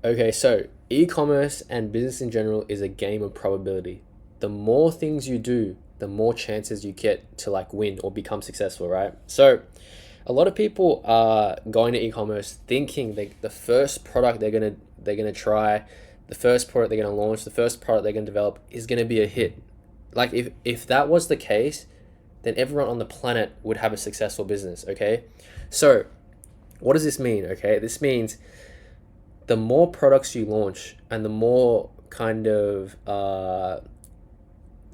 Okay, so e-commerce and business in general is a game of probability. The more things you do, the more chances you get to like win or become successful, right? So a lot of people are going to e-commerce thinking the first product they're gonna try, the first product they're gonna launch, the first product they're gonna develop is gonna be a hit. Like if that was the case, then everyone on the planet would have a successful business, okay? So what does this mean? Okay, this means the more products you launch and the more kind of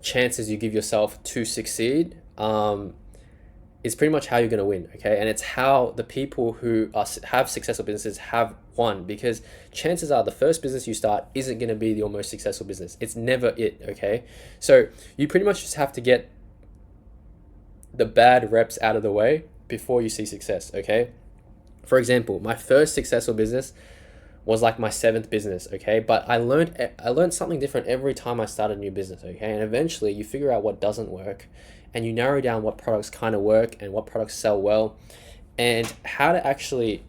chances you give yourself to succeed, is pretty much how you're going to win. Okay, and it's how the people who have successful businesses have won, because chances are the first business you start isn't going to be your most successful business. It's never it. Okay, so you pretty much just have to get the bad reps out of the way before you see success. Okay, for example, my first successful business was like my seventh business, okay? But I learned something different every time I started a new business, okay? And eventually you figure out what doesn't work, and you narrow down what products kind of work and what products sell well, and how to actually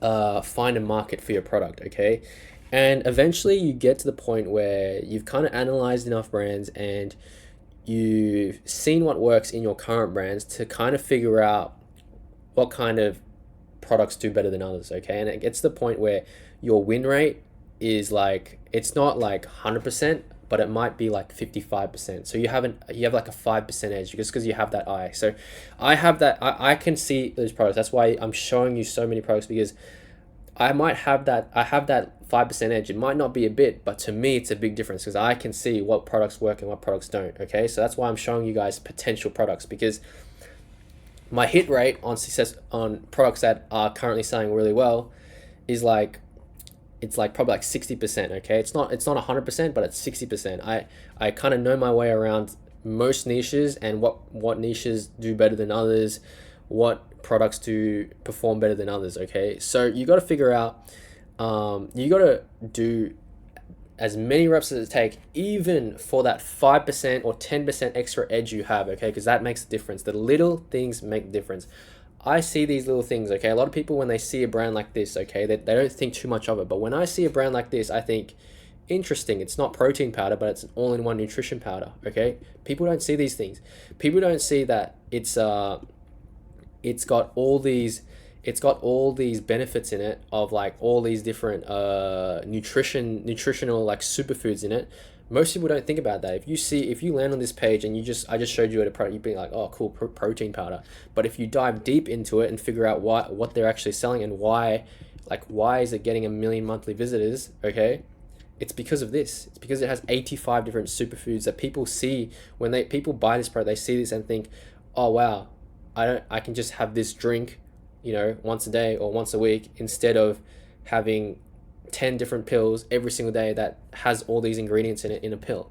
find a market for your product, okay? And eventually you get to the point where you've kind of analyzed enough brands and you've seen what works in your current brands to kind of figure out what kind of products do better than others, okay? And it gets to the point where your win rate is like, it's not like 100%, but it might be like 55%. So you have like a 5% edge just because you have that eye. So I have that, I can see those products. That's why I'm showing you so many products, because I have that 5% edge. It might not be a bit, but to me it's a big difference because I can see what products work and what products don't, okay? So that's why I'm showing you guys potential products, because my hit rate on success on products that are currently selling really well is like, it's like probably like 60%, okay? It's not 100%, but it's 60%. I kind of know my way around most niches and what niches do better than others, what products do perform better than others, okay? So you got to figure out, you got to do as many reps as it take, even for that 5% or 10% extra edge you have, okay? Because that makes a difference. The little things make a difference. I see these little things, okay? A lot of people, when they see a brand like this, okay, they don't think too much of it. But when I see a brand like this, I think, interesting. It's not protein powder, but it's an all-in-one nutrition powder, okay? People don't see these things. People don't see that it's got all these benefits in it, of like all these different nutritional like superfoods in it. Most people don't think about that. If you land on this page and I just showed you a product, you'd be like, oh cool, protein powder. But if you dive deep into it and figure out what they're actually selling and why is it getting 1 million monthly visitors, okay? It's because of this. It's because it has 85 different superfoods that people see. When people buy this product, they see this and think, oh wow, I can just have this drink, once a day or once a week, instead of having 10 different pills every single day that has all these ingredients in it in a pill.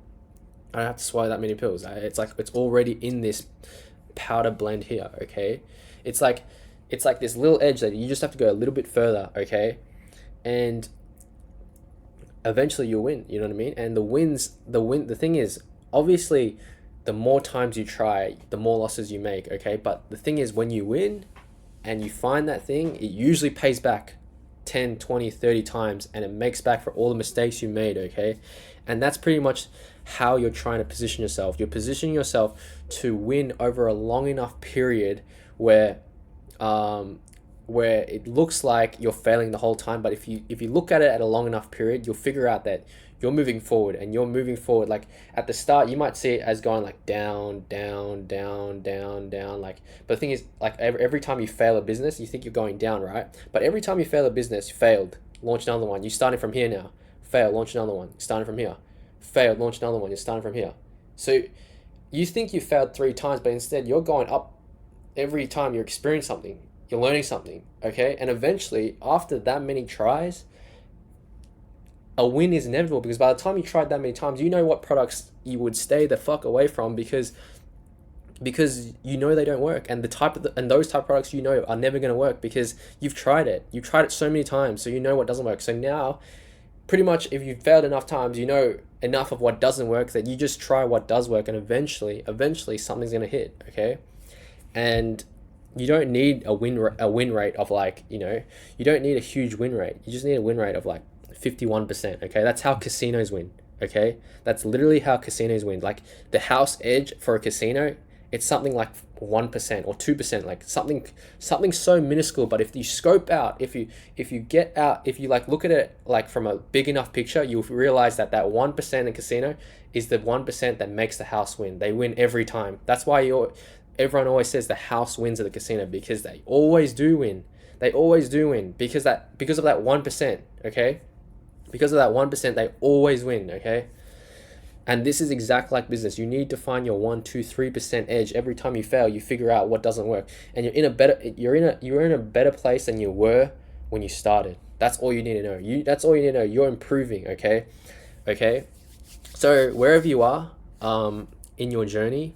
I don't have to swallow that many pills. It's like it's already in this powder blend here, okay? It's like this little edge that you just have to go a little bit further, okay? And eventually you'll win, you know what I mean? And the thing is, obviously, the more times you try, the more losses you make, okay? But the thing is, when you win and you find that thing, it usually pays back 10, 20, 30 times, and it makes back for all the mistakes you made, okay? And that's pretty much how you're trying to position yourself. You're positioning yourself to win over a long enough period where where it looks like you're failing the whole time, but if you look at it at a long enough period, you'll figure out that you're moving forward, and you're moving forward. Like at the start you might see it as going like down, down, down, down, down, like, but the thing is, like, every time you fail a business, you think you're going down, right? But every time you fail a business, you failed, launch another one, you're starting from here now. Fail, launch another one, you're starting from here. Failed, launch another one, you're starting from here. So you think you failed 3 times, but instead you're going up. Every time you're experiencing something, you're learning something, okay? And eventually, after that many tries, a win is inevitable, because by the time you tried that many times, you know what products you would stay the fuck away from, because you know they don't work, and those type of products are never going to work, because you've tried it so many times, so you know what doesn't work. So now, pretty much, if you've failed enough times, you know enough of what doesn't work, that you just try what does work, and eventually something's going to hit, okay? And you don't need a win rate of like, you don't need a huge win rate. You just need a win rate of like 51%. Okay, that's how casinos win. Okay, that's literally how casinos win. Like the house edge for a casino, it's something like 1% or 2%, like something so minuscule. But if you scope out, if you get out, if you like look at it like from a big enough picture, you'll realize that that 1% in casino is the 1% that makes the house win. They win every time. That's why everyone always says the house wins at the casino, because they always do win. They always do win because of that 1%. Okay, because of that 1%, they always win. Okay. And this is exact like business. You need to find your 1, 2, 3% edge. Every time you fail, you figure out what doesn't work, and you're in a better place than you were when you started. That's all you need to know. That's all you need to know. You're improving. Okay, okay. So wherever you are, in your journey,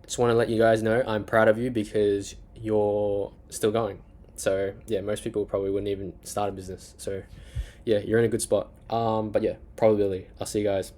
I just want to let you guys know I'm proud of you because you're still going. So yeah, most people probably wouldn't even start a business. So yeah, you're in a good spot. But yeah, probability. I'll see you guys.